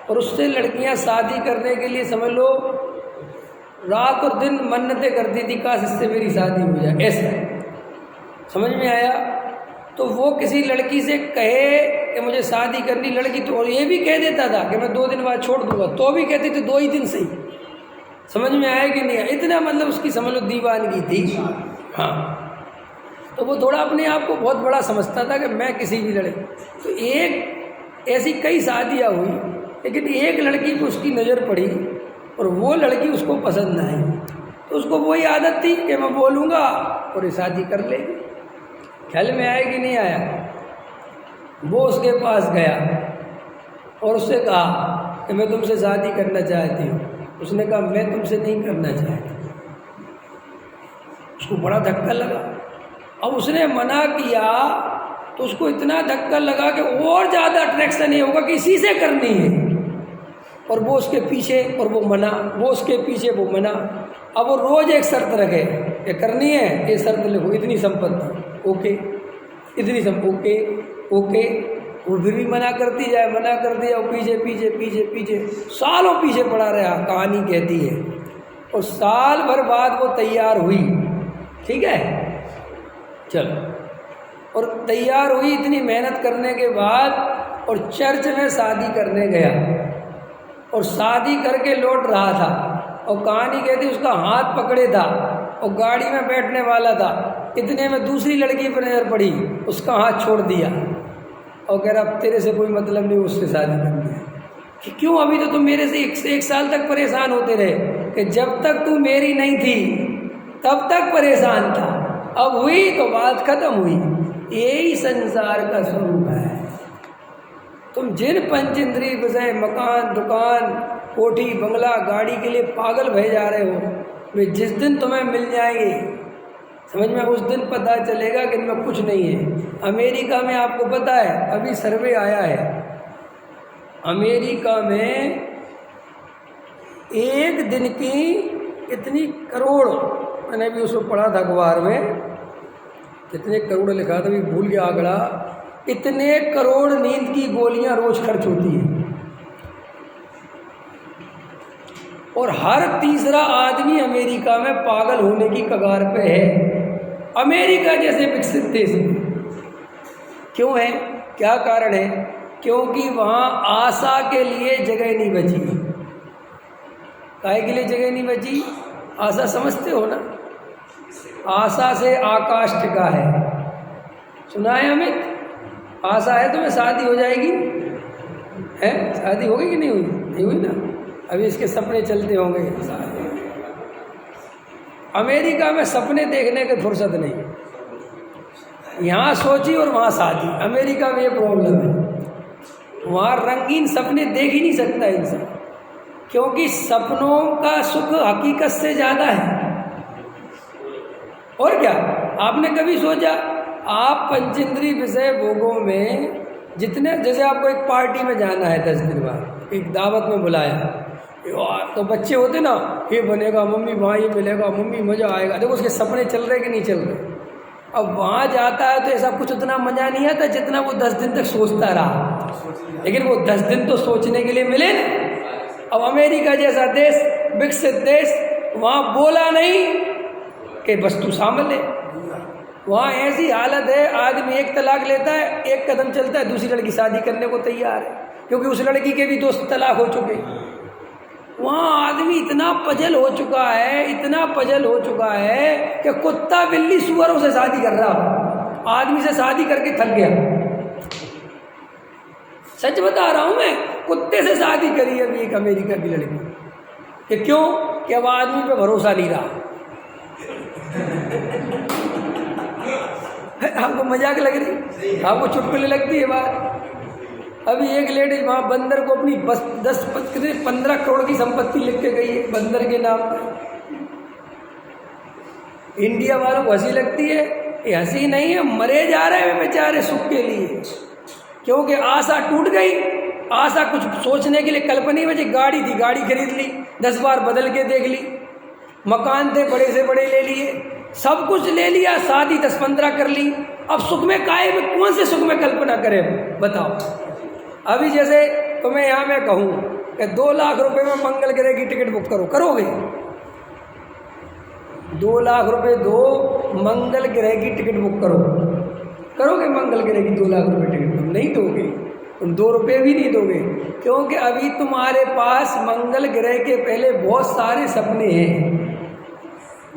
और उससे लड़कियां शादी करने के लिए समझ लो रात और दिन मन्नतें करती थी, काश इससे मेरी शादी हो जाए, ऐसा। समझ में आया? तो वो किसी लड़की से कहे कि मुझे शादी करनी, लड़की तो और ये भी कह देता था कि मैं 2 दिन बाद छोड़ दूंगा, तो भी कहती थी 2 ही दिन सही। समझ में आया कि नहीं? इतना मतलब उसकी समझ लो दीवानगी थी। हाँ, तो वो थोड़ा अपने आप को बहुत बड़ा समझता था कि मैं किसी भी लड़की। तो एक ऐसी कई शादियाँ हुई, लेकिन एक लड़की को उसकी नज़र पड़ी और वो लड़की उसको पसंद ना आई, तो उसको वही आदत थी कि मैं बोलूँगा और ये शादी कर लेगी। ख्याल में आया कि नहीं आया? वो उसके पास गया और उससे कहा कि मैं तुमसे शादी करना चाहती हूँ। उसने कहा मैं तुमसे नहीं करना चाहती। उसको बड़ा धक्का लगा। अब उसने मना किया तो उसको इतना धक्का लगा कि और ज़्यादा अट्रैक्शन ये होगा कि इसी से करनी है, और वो उसके पीछे, और वो मना, वो उसके पीछे, वो मना। अब वो रोज़ एक शर्त रखे कि करनी है, ये शर्त लिखो, इतनी संपत्ति, ओके, इतनी ओके ओके। वो फिर भी मना करती जाए, और पीछे पीछे पीछे पीछे सालों पीछे पड़ा रहा। कहानी कहती है और साल भर बाद वो तैयार हुई, ठीक है, चलो, और तैयार हुई इतनी मेहनत करने के बाद, और चर्च में शादी करने गया और शादी करके लौट रहा था, और कहानी कहती उसका हाथ पकड़े था और गाड़ी में बैठने वाला था, इतने में दूसरी लड़की पर नजर पड़ी, उसका हाथ छोड़ दिया और कह रहा अब तेरे से कोई मतलब नहीं, उससे शादी करनी है। कि क्यों, अभी तो तुम मेरे से एक साल तक परेशान होते रहे कि जब तक तू मेरी नहीं थी तब तक परेशान था, अब हुई तो बात खत्म हुई। यही संसार का स्वरूप है। तुम जिन पंचेंद्रिय विषय, मकान, दुकान, कोठी, बंगला, गाड़ी के लिए पागल भय जा रहे हो, वे जिस दिन तुम्हें मिल जाएंगे समझ में, उस दिन पता चलेगा कि इनमें कुछ नहीं है। अमेरिका में आपको पता है, अभी सर्वे आया है, अमेरिका में एक दिन की इतनी करोड़, मैंने भी उसको पढ़ा था अखबार में, कितने करोड़ लिखा था, भी भूल गया आंकड़ा, इतने करोड़ नींद की गोलियां रोज खर्च होती हैं, और हर तीसरा आदमी अमेरिका में पागल होने की कगार पे है। अमेरिका जैसे विकसित देश में क्यों है, क्या कारण है? क्योंकि वहाँ आशा के लिए जगह नहीं बची। काहे के लिए जगह नहीं बची? आशा समझते हो ना, आशा से आकाश टिका है, सुना है अमित? आशा है तुम्हें शादी हो जाएगी, है शादी होगी कि नहीं हुई? नहीं हुई ना, अभी इसके सपने चलते होंगे। अमेरिका में सपने देखने की फुर्सत नहीं, यहाँ सोची और वहाँ शादी। अमेरिका में ये प्रॉब्लम है, वहाँ रंगीन सपने देख ही नहीं सकता इंसान, क्योंकि सपनों का सुख हकीकत से ज़्यादा है। और क्या, आपने कभी सोचा आप पंचेंद्रिय विषय भोगों में जितने, जैसे आपको एक पार्टी में जाना है 10 दिन बाद, एक दावत में बुलाया, तो बच्चे होते ना, ये बनेगा मम्मी, वहाँ ये मिलेगा मम्मी, मज़ा आएगा। देखो उसके सपने चल रहे कि नहीं चल रहे। अब वहाँ जाता है तो ऐसा कुछ उतना मज़ा नहीं आता जितना वो 10 दिन तक सोचता रहा, लेकिन वो 10 दिन तो सोचने के लिए मिले ना। अब अमेरिका जैसा देश, विकसित देश, वहाँ बोला नहीं कि वस्तु शामिल है, वहाँ ऐसी हालत है, आदमी एक तलाक लेता है, एक कदम चलता है, दूसरी लड़की शादी करने को तैयार है, क्योंकि उस लड़की के भी 2 तलाक हो चुके। वहाँ आदमी इतना पजल हो चुका है, इतना पजल हो चुका है कि कुत्ता बिल्ली सुअरों से शादी कर रहा, आदमी से शादी करके थक गया। सच बता रहा हूँ मैं, कुत्ते से शादी करी अभी एक अमेरिका की लड़की। कि क्यों? कि अब आदमी पे भरोसा नहीं रहा। आपको मजाक लग रही, आपको चुटकुले लगती है बात। अभी एक लेडी वहाँ बंदर को अपनी बस 15 करोड़ की संपत्ति लिख के गई है बंदर के नाम पर। इंडिया वालों को हंसी लगती है, ये हंसी नहीं है, मरे जा रहे हैं बेचारे सुख के लिए, क्योंकि आशा टूट गई। आशा कुछ सोचने के लिए, कल्पना में, गाड़ी थी, गाड़ी खरीद ली, 10 बार बदल के देख ली, मकान थे बड़े से बड़े ले लिए, सब कुछ ले लिया, शादी 10-15 कर ली। अब सुख में काहे में, कौन से सुख में कल्पना करें बताओ? अभी जैसे तुम्हें यहाँ मैं कहूँ कि 2 लाख रुपए में मंगल ग्रह की टिकट बुक करो, करोगे? 2 लाख रुपए दो, मंगल ग्रह की टिकट बुक करो, करोगे? मंगल ग्रह की 2 लाख रुपए टिकट तुम नहीं दोगे, तुम 2 रुपये भी नहीं दोगे, क्योंकि अभी तुम्हारे पास मंगल ग्रह के पहले बहुत सारे सपने हैं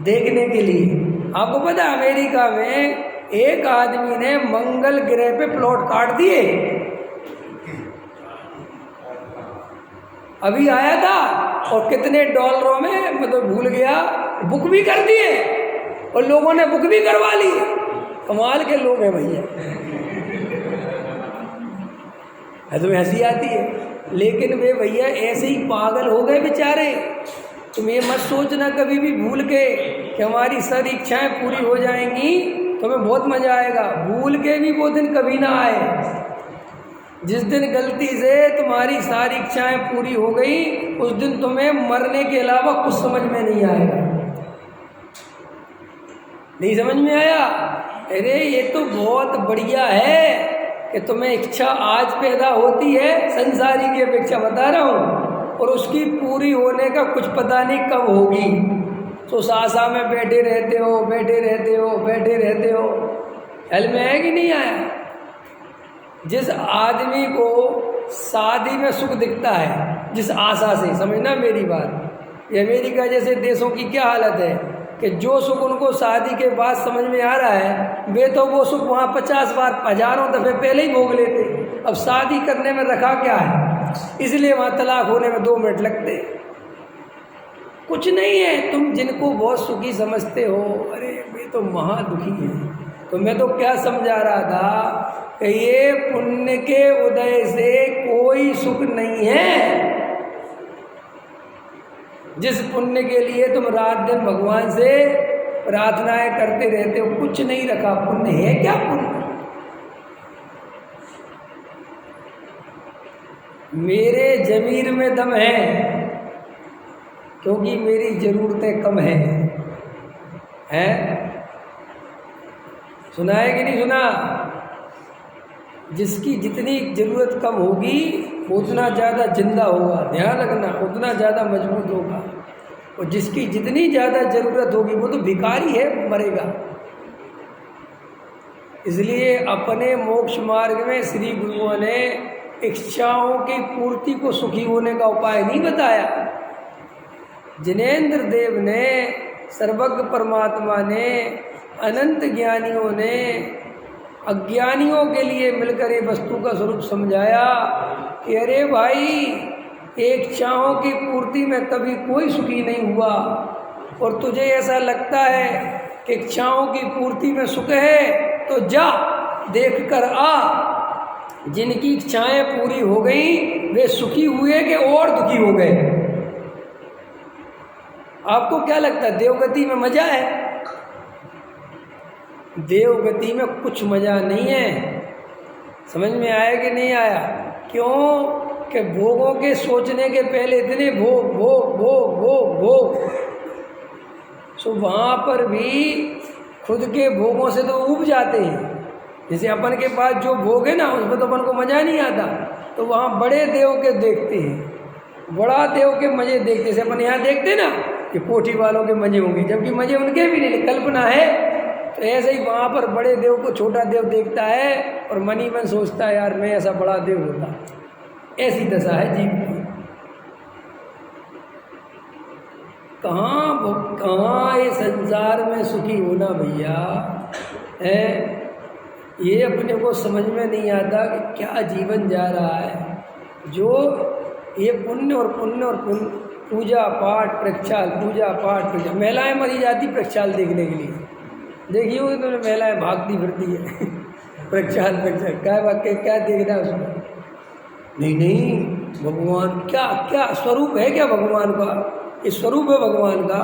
देखने के लिए। आपको पता है अमेरिका में एक आदमी ने मंगल ग्रह पे प्लॉट काट दिए, अभी आया था, और कितने डॉलरों में, मतलब भूल गया, बुक भी कर दिए, और लोगों ने बुक भी करवा ली। कमाल के लोग हैं भैया, तुम्हें हंसी आती है, लेकिन वे भैया ऐसे ही पागल हो गए बेचारे। तुम ये मत सोचना कभी भी भूल के कि हमारी सारी इच्छाएं पूरी हो जाएंगी, तुम्हें बहुत मजा आएगा। भूल के भी वो दिन कभी ना आए जिस दिन गलती से तुम्हारी सारी इच्छाएं पूरी हो गई, उस दिन तुम्हें मरने के अलावा कुछ समझ में नहीं आएगा। नहीं समझ में आया? अरे ये तो बहुत बढ़िया है कि तुम्हें इच्छा आज पैदा होती है, संसारी की अपेक्षा बता रहा हूँ, और उसकी पूरी होने का कुछ पता नहीं कब होगी। तो सासा में बैठे रहते हो, बैठे रहते हो, बैठे रहते हो। ख्याल में है कि नहीं आया? जिस आदमी को शादी में सुख दिखता है, जिस आशा से, समझना मेरी बात, ये अमेरिका जैसे देशों की क्या हालत है कि जो सुख उनको शादी के बाद समझ में आ रहा है, वे तो वो सुख वहाँ 50 बार, हजारों दफे पहले ही भोग लेते। अब शादी करने में रखा क्या है, इसलिए वहाँ तलाक होने में 2 मिनट लगते। कुछ नहीं है। तुम जिनको बहुत सुखी समझते हो, अरे वे तो महा दुखी है। तो मैं तो क्या समझा रहा था कि ये पुण्य के उदय से कोई सुख नहीं है। जिस पुण्य के लिए तुम रात दिन भगवान से प्रार्थनाएं करते रहते हो, कुछ नहीं रखा। पुण्य है क्या? पुण्य मेरे जमीर में दम है क्योंकि मेरी जरूरतें कम हैं। सुना है कि नहीं सुना? जिसकी जितनी जरूरत कम होगी वो उतना ज़्यादा जिंदा होगा, ध्यान रखना, उतना ज़्यादा मजबूत होगा। और जिसकी जितनी ज़्यादा जरूरत होगी वो तो भिखारी है, मरेगा। इसलिए अपने मोक्ष मार्ग में श्री गुरुओं ने इच्छाओं की पूर्ति को सुखी होने का उपाय नहीं बताया। जिनेंद्र देव ने, सर्वज्ञ परमात्मा ने, अनंत ज्ञानियों ने अज्ञानियों के लिए मिलकर ये वस्तु का स्वरूप समझाया कि अरे भाई, इच्छाओं की पूर्ति में कभी कोई सुखी नहीं हुआ। और तुझे ऐसा लगता है कि इच्छाओं की पूर्ति में सुख है, तो जा देख कर आ, जिनकी इच्छाएं पूरी हो गई वे सुखी हुए कि और दुखी हो गए। आपको क्या लगता है, देवगति में मजा है? देवगति में कुछ मजा नहीं है। समझ में आया कि नहीं आया? क्यों कि भोगों के सोचने के पहले इतने भोग भोग भोग भोग भोग, सो वहाँ पर भी खुद के भोगों से तो ऊब जाते हैं। जैसे अपन के पास जो भोग है ना, उसमें तो अपन को मजा नहीं आता, तो वहाँ बड़े देव के देखते हैं, बड़ा देव के मजे देखते। जैसे अपन यहाँ देखते ना कि कोठी वालों के मजे होंगे, जबकि मजे उनके भी नहीं, कल्पना है। तो ऐसे ही वहाँ पर बड़े देव को छोटा देव देखता है और मन ही मन सोचता है, यार मैं ऐसा बड़ा देव होता। ऐसी दशा है जीव की। कहाँ ये संसार में सुखी होना भैया है? ये अपने को समझ में नहीं आता कि क्या जीवन जा रहा है। जो ये पुण्य और पुण्य और पुण्य, पूजा पाठ प्रक्षाल, पूजा पाठ प्रक्षाल। महिलाएं मरी जाती प्रक्षाल देखने के लिए, देखी होगी तुमने, महिलाएं भागती फिरती है प्रक्षाल प्रक्षाल, क्या देखना उसमें? नहीं, भगवान क्या क्या स्वरूप है, क्या भगवान का ये स्वरूप है भगवान का।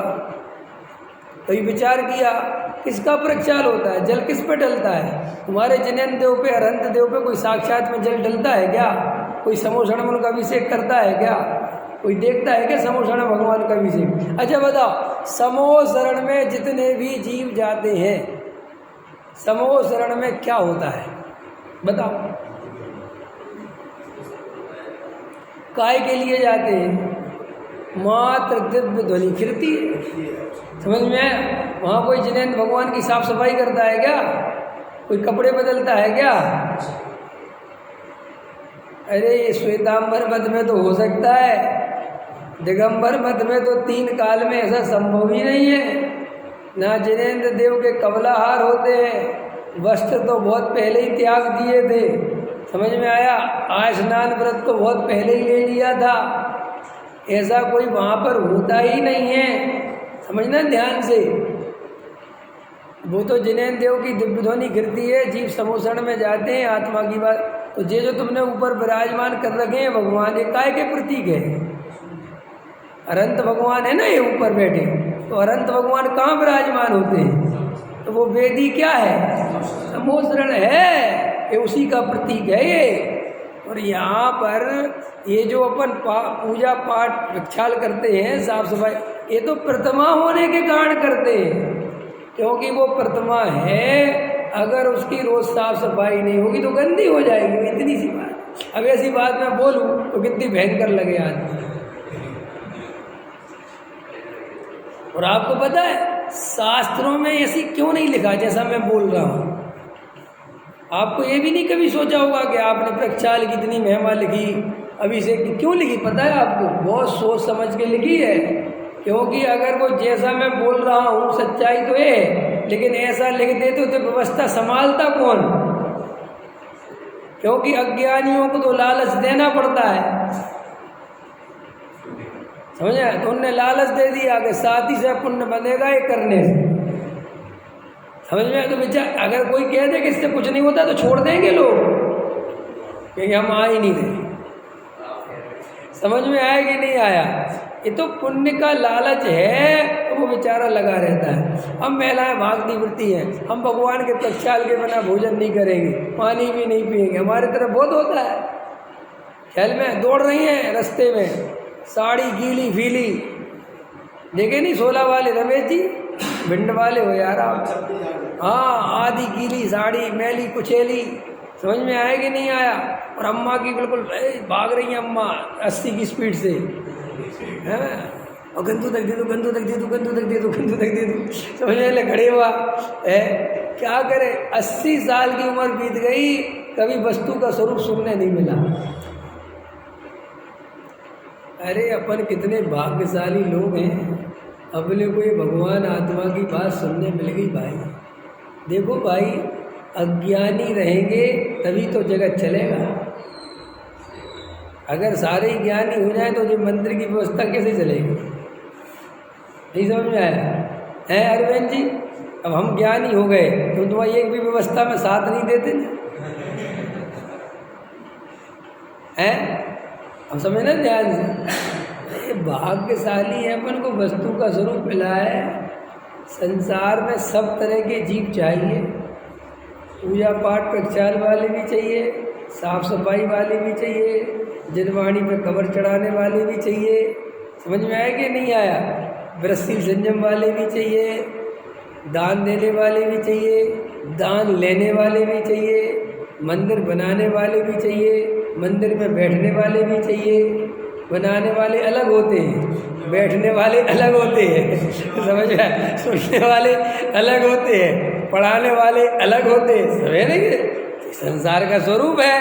कभी विचार किया किसका प्रक्षाल होता है? जल किस पे डलता है? तुम्हारे जिनेंद्र देव पे, अरंत देव पे कोई साक्षात में जल डलता है क्या? कोई समोषण में उनका अभिषेक करता है क्या? कोई देखता है क्या समोषण में भगवान का अभिषेक? अच्छा बताओ, समोषण में जितने भी जीव जाते हैं, समोषण में क्या होता है बताओ? काय के लिए जाते हैं? मात्र दिव्य ध्वनि खिलती है। समझ में आया? वहाँ कोई जिनेंद्र भगवान की साफ सफाई करता है क्या? कोई कपड़े बदलता है क्या? अरे ये श्वेतांबर मत में तो हो सकता है, दिगंबर मत में तो 3 काल में ऐसा संभव ही नहीं है। ना जिनेंद्र देव के कमलाहार होते हैं, वस्त्र तो बहुत पहले ही त्याग दिए थे। समझ में आया? आज स्नान व्रत तो बहुत पहले ही ले लिया था। ऐसा कोई वहाँ पर होता ही नहीं है। समझना ध्यान से। वो तो जिनेंद्र देव की दिव्य ध्वनि गिरती है, जीव समोषण में जाते हैं, आत्मा की बात। तो ये जो तुमने ऊपर विराजमान कर रखे हैं भगवान, ये काय के प्रतीक है? अनंत भगवान है ना ये ऊपर बैठे, तो अनंत भगवान कहाँ विराजमान होते हैं? तो वो वेदी क्या है? समोषण है, ये उसी का प्रतीक है ये। और यहाँ पर ये जो अपन पूजा पाठ प्रक्षाल करते हैं, साफ सफाई, ये तो प्रतिमा होने के कारण करते हैं, क्योंकि वो प्रतिमा है। अगर उसकी रोज साफ सफाई नहीं होगी तो गंदी हो जाएगी, इतनी सी बात। अब ऐसी बात मैं बोलूँ तो कितनी भयंकर लगे आदमी, और आपको पता है शास्त्रों में ऐसी क्यों नहीं लिखा जैसा मैं बोल रहा हूँ? आपको ये भी नहीं कभी सोचा होगा कि आपने प्रक्षाल की इतनी महिमा लिखी, अभिषेक की क्यों लिखी? पता है आपको? बहुत सोच समझ के लिखी है। क्योंकि अगर वो जैसा मैं बोल रहा हूँ सच्चाई तो है, लेकिन ऐसा लिख देते तो व्यवस्था संभालता कौन? क्योंकि अज्ञानियों को तो लालच देना पड़ता है, समझे? तो उनने लालच दे दिया कि साथी से पुण्य बनेगा ये करने से, समझ में? तो बेचारा अगर कोई कह दे कि इससे कुछ नहीं होता तो छोड़ देंगे लोग, क्योंकि हम आ ही नहीं रहे। समझ में आया कि नहीं आया? ये तो पुण्य का लालच है, तो वो बेचारा लगा रहता है। हम महिलाएं भागती फिरती हैं, हम भगवान के प्रक्षाल के बिना भोजन नहीं करेंगे, पानी भी नहीं पिएंगे। हमारे तरफ बहुत होता है, ख्याल में दौड़ रही हैं रास्ते में, साड़ी गीली फीली, देखे नहीं 16 वाले रमेश जी, भिंड वाले हो यार आप। हाँ, आधी गीली साड़ी, मैली कुचेली, समझ में आया कि नहीं आया? और अम्मा की बिल्कुल भाग रही हैं अम्मा 80 की स्पीड से, है? और गंदू तक दे दो, गंदू तक दे दो, गंदू तक दे दो, गंदू तक दे दो, समझ में? खड़े हुआ है, क्या करे? 80 साल की उम्र बीत गई, कभी वस्तु का स्वरूप सुनने नहीं मिला। अरे अपन कितने भाग्यशाली लोग हैं, अपने को ये भगवान आत्मा की बात सुनने मिल गई भाई। देखो भाई, अज्ञानी रहेंगे तभी तो जगत चलेगा। अगर सारे ही ज्ञानी हो जाए तो जो मंदिर की व्यवस्था कैसे चलेगी? नहीं समझ में आया है अरविंद जी? अब हम ज्ञानी हो गए तो तुम्हारी एक भी व्यवस्था में साथ नहीं देते हैं। हम समझना ध्यान से, भाग्यशाली है अपन को वस्तु का स्वरूप मिला है। संसार में सब तरह के जीव चाहिए, पूजा पाठ प्रक्षाल वाले भी चाहिए, साफ सफाई वाले भी चाहिए, जिनवाणी पे कवर चढ़ाने वाले भी चाहिए, समझ में आया कि नहीं आया? वृत्ति संयम वाले भी चाहिए, दान देने वाले भी चाहिए, दान लेने वाले भी चाहिए, मंदिर बनाने वाले भी चाहिए, मंदिर में बैठने वाले भी चाहिए। बनाने वाले अलग होते हैं, बैठने वाले अलग होते हैं, समझ में आया? सुनने वाले अलग होते हैं, पढ़ाने वाले अलग होते हैं, समझ नहीं? संसार का स्वरूप है।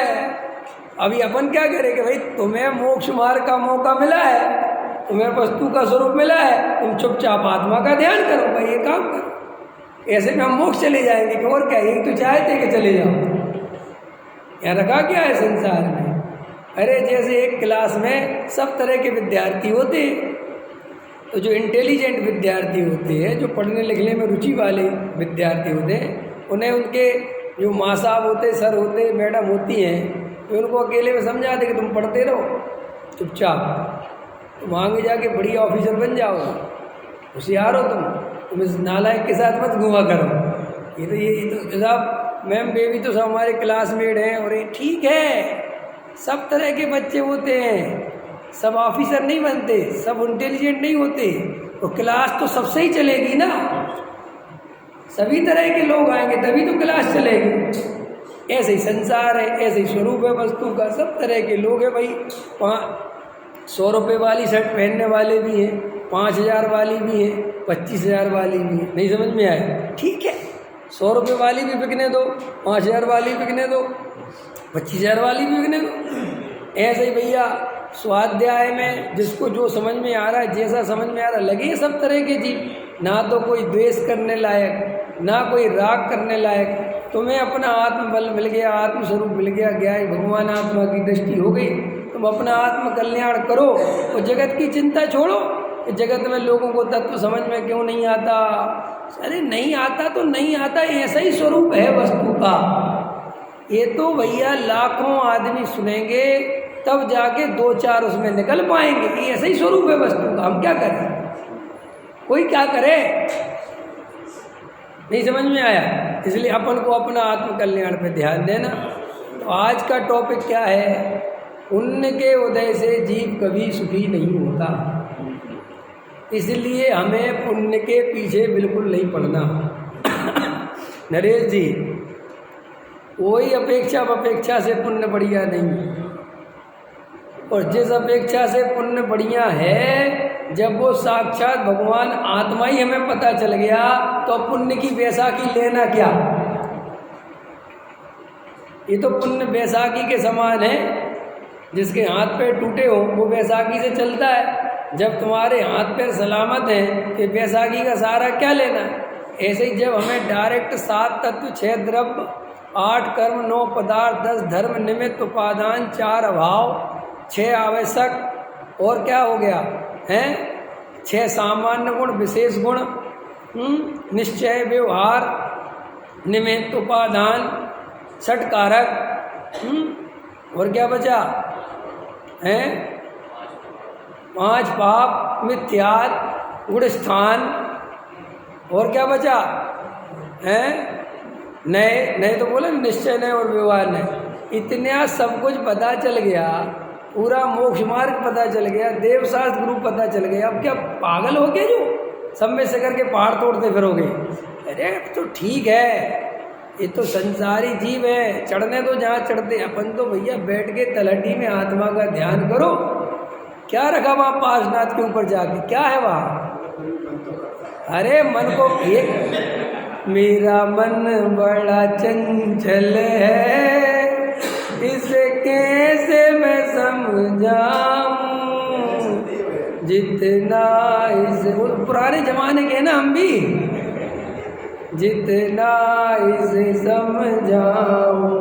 अभी अपन क्या करें कि भाई तुम्हें मोक्ष मार्ग का मौका मिला है, तुम्हें वस्तु का स्वरूप मिला है, तुम चुपचाप आत्मा का ध्यान करो भाई, ये काम करो। ऐसे में हम मोक्ष चले जाएंगे, और क्या? यही तो चाहते कि चले जाओ। यहाँ रखा क्या है संसार में? अरे जैसे एक क्लास में सब तरह के विद्यार्थी होते हैं, तो जो इंटेलिजेंट विद्यार्थी होते हैं, जो पढ़ने लिखने में रुचि वाले विद्यार्थी होते हैं, उन्हें उनके जो माँ साहब होते, सर होते, मैडम होती हैं, तो उनको अकेले में समझाते कि तुम पढ़ते रहो चुपचाप, तुम आगे जाके बड़ी ऑफिसर बन जाओगे, होशियार हो तुम इस नालायक के साथ मत घुमा करो। ये तो साहब मैम बेबी तो सब हमारे क्लासमेट हैं, और ये ठीक है, सब तरह के बच्चे होते हैं, सब ऑफिसर नहीं बनते, सब इंटेलिजेंट नहीं होते, तो क्लास तो सबसे ही चलेगी ना, सभी तरह के लोग आएंगे तभी तो क्लास चलेगी। ऐसे ही संसार है, ऐसे ही स्वरूप है वस्तु का, सब तरह के लोग हैं भाई। 100 रुपये वाली शर्ट पहनने वाले भी हैं, 5000 वाली भी है, 25000 वाली भी है, नहीं समझ में आए? ठीक है, 100 रुपये वाली भी बिकने दो, 5000 वाली बिकने दो, 25000 वाली भी बिकने दो। ऐसे ही भैया स्वाध्याय में जिसको जो समझ में आ रहा है, जैसा समझ में आ रहा है, लगे सब तरह के जीव, ना तो कोई द्वेष करने लायक, ना कोई राग करने लायक। तुम्हें अपना आत्मबल मिल गया, आत्मस्वरूप मिल गया, ज्ञान भगवान आत्मा की दृष्टि हो गई, तुम अपना आत्म कल्याण करो और जगत की चिंता छोड़ो कि जगत में लोगों को तत्व समझ में क्यों नहीं आता। अरे नहीं आता तो नहीं आता, ऐसा ही स्वरूप है वस्तु का। ये तो भैया लाखों आदमी सुनेंगे तब जाके 2-4 उसमें निकल पाएंगे, ये ऐसा ही स्वरूप है वस्तु का। हम क्या करें? कोई क्या करे? नहीं समझ में आया? इसलिए अपन को अपना आत्म कल्याण पे ध्यान देना। तो आज का टॉपिक क्या है? पुण्य के उदय से जीव कभी सुखी नहीं होता, इसलिए हमें पुण्य के पीछे बिल्कुल नहीं पड़ना। नरेश जी, कोई अपेक्षा से पुण्य बढ़िया नहीं, और जिस अपेक्षा से पुण्य बढ़िया है जब वो साक्षात भगवान आत्मा ही हमें पता चल गया तो पुण्य की बैसाखी लेना क्या। ये तो पुण्य बैसाखी के समान है। जिसके हाथ पैर टूटे हो वो बैसाखी से चलता है। जब तुम्हारे हाथ पैर सलामत हैं कि बैसाखी का सहारा क्या लेना। ऐसे ही जब हमें डायरेक्ट 7 तत्व 6 द्रव्य 8 कर्म 9 पदार्थ 10 धर्म निमित्त उपादान 4 अभाव 6 आवश्यक और क्या हो गया हैं 6 सामान्य गुण विशेष गुण निश्चय व्यवहार निमित्त उपादान 6 कारक और क्या बचा हैं 5 पाप मिथ्यात गुण स्थान और क्या बचा हैं नए नए तो बोले निश्चय नए और व्यवहार नए। इतना सब कुछ पता चल गया। पूरा मोक्ष मार्ग पता चल गया। देवशास्त्र गुरु पता चल गया। अब क्या पागल हो गए जो सब में से करके पहाड़ तोड़ते फिरोगे। अरे तो ठीक है ये तो संसारी जीव है। चढ़ने तो जहाँ चढ़ते अपन तो भैया बैठ के तलहटी में आत्मा का ध्यान करो। क्या रखा वहाँ पार्श्वनाथ के ऊपर जाके क्या है वहाँ। अरे मन को एक मेरा मन बड़ा चंचल है इसे कैसे मैं समझाऊं जितना इसे पुराने जमाने के ना हम भी जितना इसे समझाऊं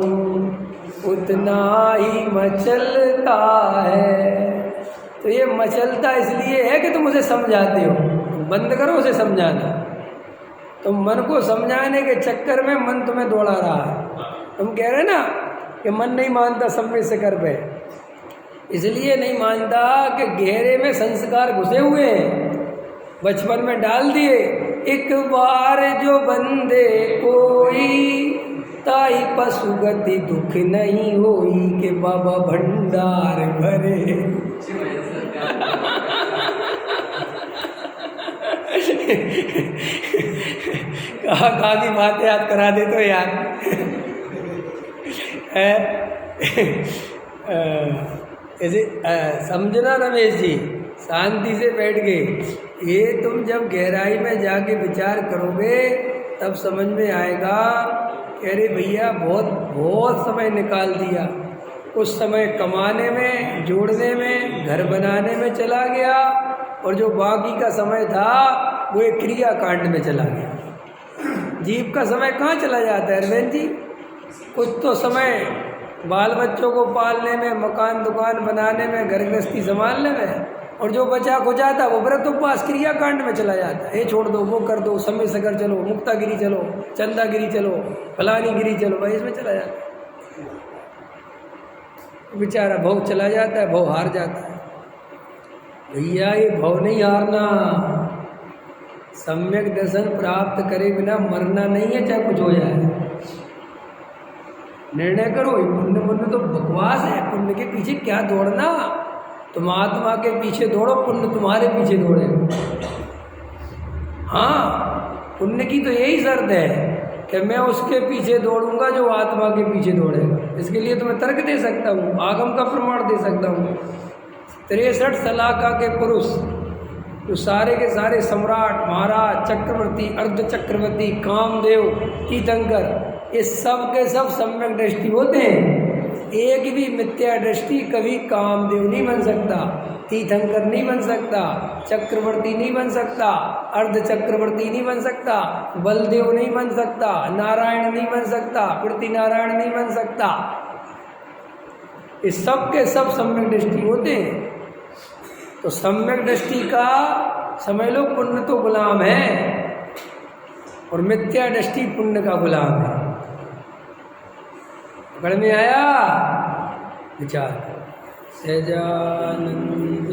उतना ही मचलता है। तो ये मचलता इसलिए है कि तुम उसे समझाते हो। बंद करो उसे समझाना। तो मन को समझाने के चक्कर में मन तुम्हें दौड़ा रहा है। तुम कह रहे ना कि मन नहीं मानता सम्मित से कर पे इसलिए नहीं मानता कि गहरे में संस्कार घुसे हुए हैं। बचपन में डाल दिए। एक बार जो बंदे कोई ताई पशु गति दुख नहीं होई के बाबा भंडार भरे। कहाँ की बातें याद करा दे तो यार ऐसे समझना रमेश जी शांति से बैठ के ये तुम जब गहराई में जाके विचार करोगे तब समझ में आएगा। अरे भैया बहुत समय निकाल दिया। कुछ समय कमाने में जोड़ने में घर बनाने में चला गया और जो बाकी का समय था वो एक क्रिया कांड में चला गया। जीव का समय कहाँ चला जाता है अरविंद जी। कुछ तो समय बाल बच्चों को पालने में मकान दुकान बनाने में घर गृहस्थी संभालने में और जो बचा खुचा था वो व्रत उपवास क्रिया कांड में चला जाता है। ये छोड़ दो वो कर दो समय सकर चलो मुक्तागिरी चलो चंदागिरी चलो फलानी गिरी चलो भाई इसमें चला जाता है। बेचारा भव चला जाता है भव हार जाता है। भैया ये भव नहीं हारना। सम्यक दर्शन प्राप्त करे बिना मरना नहीं है चाहे कुछ हो जाए। निर्णय करो पुण्य पुण्य तो बकवास है। पुण्य के पीछे क्या दौड़ना। तुम आत्मा के पीछे दौड़ो पुण्य तुम्हारे पीछे दौड़ेगा। हाँ पुण्य की तो यही शर्त है कि मैं उसके पीछे दौड़ूंगा जो आत्मा के पीछे दौड़ेगा। इसके लिए तो मैं तर्क दे सकता हूँ आगम का प्रमाण दे सकता हूँ। 63 सलाका के पुरुष जो सारे के सारे सम्राट महाराज चक्रवर्ती अर्ध चक्रवर्ती कामदेव तीर्थंकर ये सब के सब सम्यक दृष्टि होते हैं। एक भी मिथ्या दृष्टि कभी कामदेव नहीं बन सकता तीर्थंकर नहीं बन सकता चक्रवर्ती नहीं बन सकता अर्ध चक्रवर्ती नहीं बन सकता बलदेव नहीं बन सकता नारायण नहीं बन सकता पृथ्वी नारायण नहीं बन सकता। इस सब के सब सम्यक दृष्टि होते हैं। तो सम्यक दृष्टि का समझ लो पुण्य तो गुलाम है और मिथ्या दृष्टि पुण्य का गुलाम है। पकड़ में आया विचार सहजानंद।